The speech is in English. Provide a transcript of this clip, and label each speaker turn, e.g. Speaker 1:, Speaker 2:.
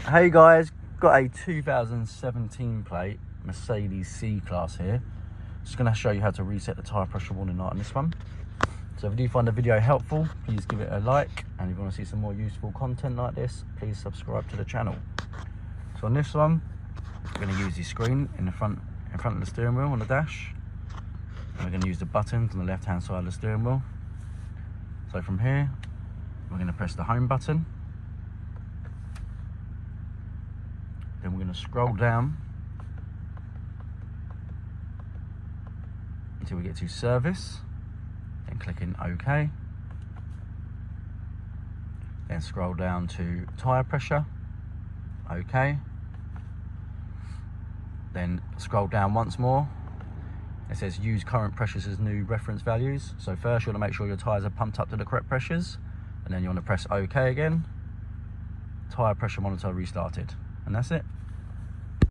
Speaker 1: Hey guys, got a 2017 plate Mercedes C-Class here. Just going to show you how to reset the tyre pressure warning light on this one. So if you do find the video helpful, please give it a like, and if you want to see some more useful content like this, please subscribe to the channel. So on this one, we're going to use the screen in front of the steering wheel on the dash, and we're going to use the buttons on the left hand side of the steering wheel. So from here, we're going to press the home button. Then we're going to scroll down until we get to service, then clicking OK. Then scroll down to tyre pressure, OK. Then scroll down once more. It says use current pressures as new reference values. So first you want to make sure your tyres are pumped up to the correct pressures, and then you want to press OK again. Tyre pressure monitor restarted, and that's it.